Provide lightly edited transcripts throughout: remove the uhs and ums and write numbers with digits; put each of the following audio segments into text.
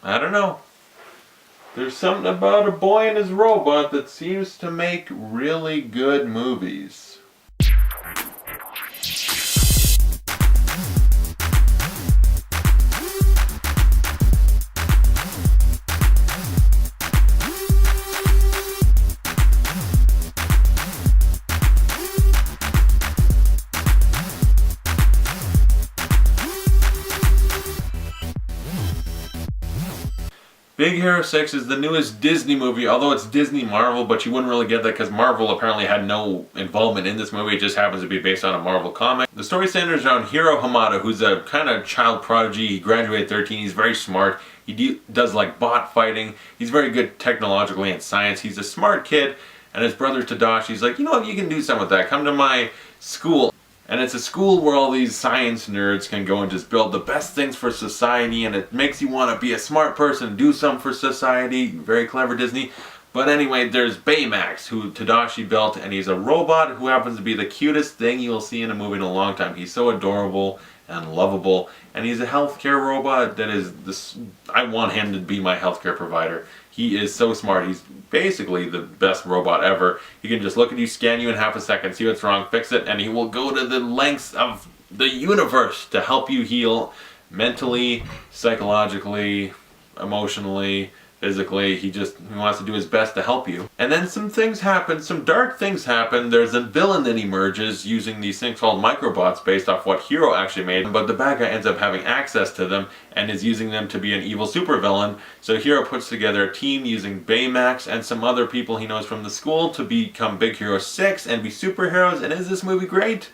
I don't know. There's something about a boy and his robot that seems to make really good movies. Big Hero 6 is the newest Disney movie, although it's Disney Marvel, but you wouldn't really get that because Marvel apparently had no involvement in this movie. It just happens to be based on a Marvel comic. The story centers around Hiro Hamada, who's a kind of child prodigy. He graduated 13, he's very smart. He does like bot fighting. He's very good technologically in science. He's a smart kid, and his brother Tadashi's like, you know what, you can do something with that. Come to my school. And it's a school where all these science nerds can go and just build the best things for society, and it makes you want to be a smart person and do something for society. Very clever, Disney. But anyway, there's Baymax, who Tadashi built, and he's a robot who happens to be the cutest thing you'll see in a movie in a long time. He's so adorable and lovable, and he's a healthcare robot that is this. I want him to be my healthcare provider. He is so smart. He's basically the best robot ever. He can just look at you, scan you in half a second, see what's wrong, fix it, and he will go to the lengths of the universe to help you heal mentally, psychologically, emotionally, physically. He wants to do his best to help you. And then some things happen, some dark things happen. There's a villain that emerges using these things called microbots based off what Hiro actually made, but the bad guy ends up having access to them and is using them to be an evil supervillain. So Hiro puts together a team using Baymax and some other people he knows from the school to become Big Hero 6 and be superheroes. And is this movie great?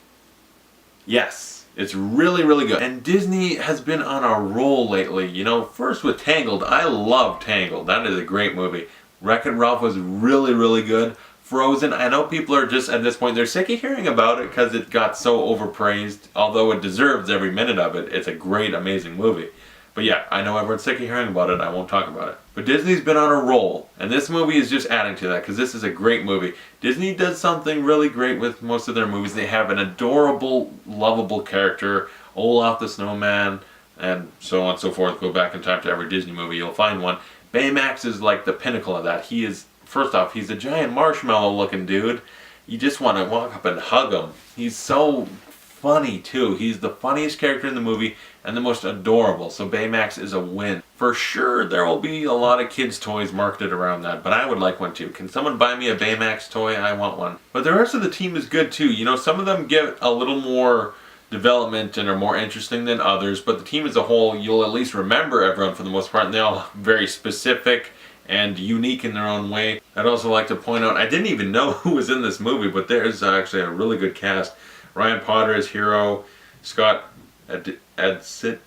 Yes. It's really, really good. And Disney has been on a roll lately. You know, first with Tangled. I love Tangled. That is a great movie. Wreck-It Ralph was really, really good. Frozen, I know people are just, at this point, they're sick of hearing about it because it got so overpraised. Although it deserves every minute of it. It's a great, amazing movie. But yeah, I know everyone's sick of hearing about it. I won't talk about it. But Disney's been on a roll. And this movie is just adding to that because this is a great movie. Disney does something really great with most of their movies. They have an adorable, lovable character. Olaf the Snowman, and so on and so forth. Go back in time to every Disney movie, you'll find one. Baymax is like the pinnacle of that. He is, first off, he's a giant marshmallow looking dude. You just want to walk up and hug him. He's so funny too. He's the funniest character in the movie and the most adorable. So Baymax is a win. For sure there will be a lot of kids' toys marketed around that, but I would like one too. Can someone buy me a Baymax toy? I want one. But the rest of the team is good too. You know, some of them get a little more development and are more interesting than others, but the team as a whole, you'll at least remember everyone for the most part, and they're all very specific and unique in their own way. I'd also like to point out, I didn't even know who was in this movie, but there's actually a really good cast. Ryan Potter is Hiro, Scott Adsit,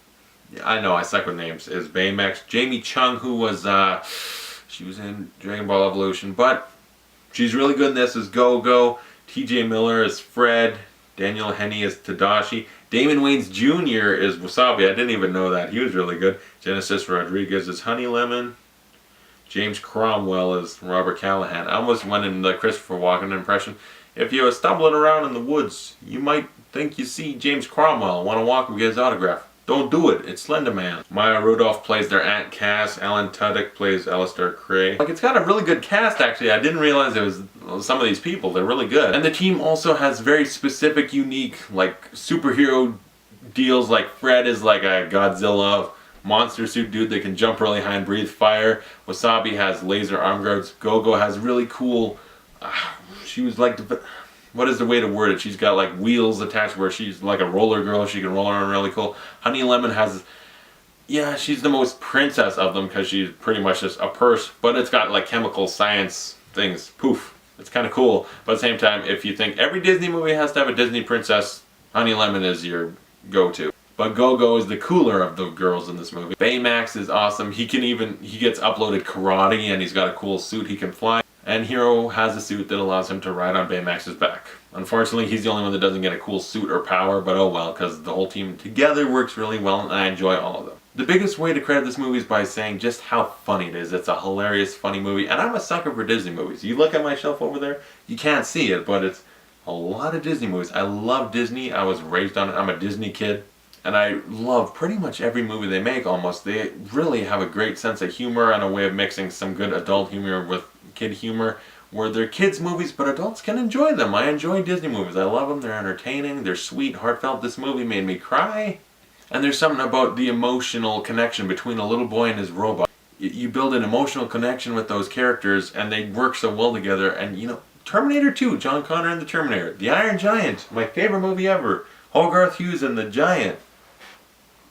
I know I suck with names, is Baymax. Jamie Chung, who was, she was in Dragon Ball Evolution, but she's really good in this, is Go-Go. TJ Miller is Fred. Daniel Henney is Tadashi. Damon Wayans Jr. is Wasabi. I didn't even know that. He was really good. Genesis Rodriguez is Honey Lemon. James Cromwell is Robert Callahan. I almost went in the Christopher Walken impression. If you were stumbling around in the woods, you might think you see James Cromwell and want to walk and get his autograph. Don't do it. It's Slender Man. Maya Rudolph plays their Aunt Cass. Alan Tudyk plays Alistair Cray. Like, it's got a really good cast, actually. I didn't realize it was some of these people. They're really good. And the team also has very specific, unique, like, superhero deals. Like, Fred is like a Godzilla monster suit dude that can jump really high and breathe fire. Wasabi has laser arm guards. Go-Go has really cool... she was like... What is the way to word it? She's got like wheels attached where she's like a roller girl. She can roll around really cool. Honey Lemon has, yeah, she's the most princess of them because she's pretty much just a purse. But it's got like chemical science things. Poof. It's kind of cool. But at the same time, if you think every Disney movie has to have a Disney princess, Honey Lemon is your go-to. But Go-Go is the cooler of the girls in this movie. Baymax is awesome. He gets uploaded karate and he's got a cool suit he can fly. And Hiro has a suit that allows him to ride on Baymax's back. Unfortunately, he's the only one that doesn't get a cool suit or power, but oh well, because the whole team together works really well and I enjoy all of them. The biggest way to credit this movie is by saying just how funny it is. It's a hilarious, funny movie, and I'm a sucker for Disney movies. You look at my shelf over there, you can't see it, but it's a lot of Disney movies. I love Disney. I was raised on it. I'm a Disney kid. And I love pretty much every movie they make almost. They really have a great sense of humor and a way of mixing some good adult humor with kid humor, where they're kids movies but adults can enjoy them. I enjoy Disney movies. I love them. They're entertaining. They're sweet, heartfelt. This movie made me cry. And there's something about the emotional connection between a little boy and his robot. You build an emotional connection with those characters and they work so well together. And you know, Terminator 2, John Connor and the Terminator. The Iron Giant, my favorite movie ever. Hogarth Hughes and the Giant.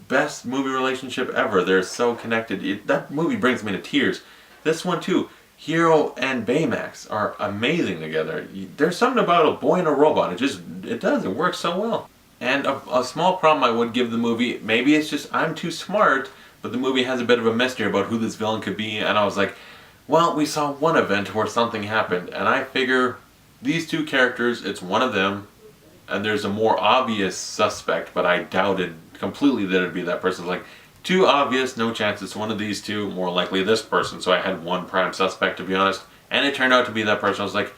Best movie relationship ever. They're so connected. That movie brings me to tears. This one too. Hero and Baymax are amazing together. There's something about a boy and a robot. It works so well. And a small problem I would give the movie, maybe it's just I'm too smart, but the movie has a bit of a mystery about who this villain could be, and I was like, well, we saw one event where something happened, and I figure these two characters, it's one of them, and there's a more obvious suspect, but I doubted completely that it'd be that person. Like, too obvious, no chance it's one of these two, more likely this person. So I had one prime suspect, to be honest, and it turned out to be that person. I was like,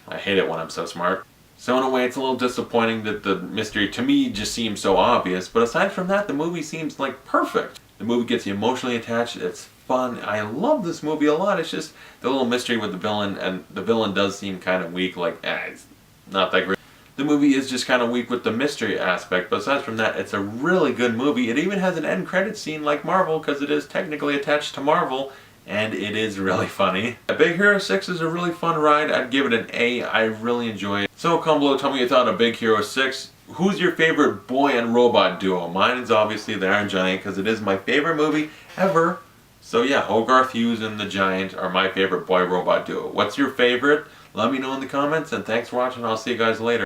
I hate it when I'm so smart. So in a way, it's a little disappointing that the mystery to me just seems so obvious, but aside from that, the movie seems like perfect. The movie gets you emotionally attached, it's fun, I love this movie a lot. It's just the little mystery with the villain, and the villain does seem kind of weak, like, it's not that great. The movie is just kind of weak with the mystery aspect, but aside from that, it's a really good movie. It even has an end credits scene like Marvel, because it is technically attached to Marvel, and it is really funny. Big Hero 6 is a really fun ride. I'd give it an A. I really enjoy it. So comment below, tell me your thought of Big Hero 6. Who's your favorite boy and robot duo? Mine is obviously the Iron Giant, because it is my favorite movie ever. So yeah, Hogarth Hughes and the Giant are my favorite boy robot duo. What's your favorite? Let me know in the comments, and thanks for watching. I'll see you guys later.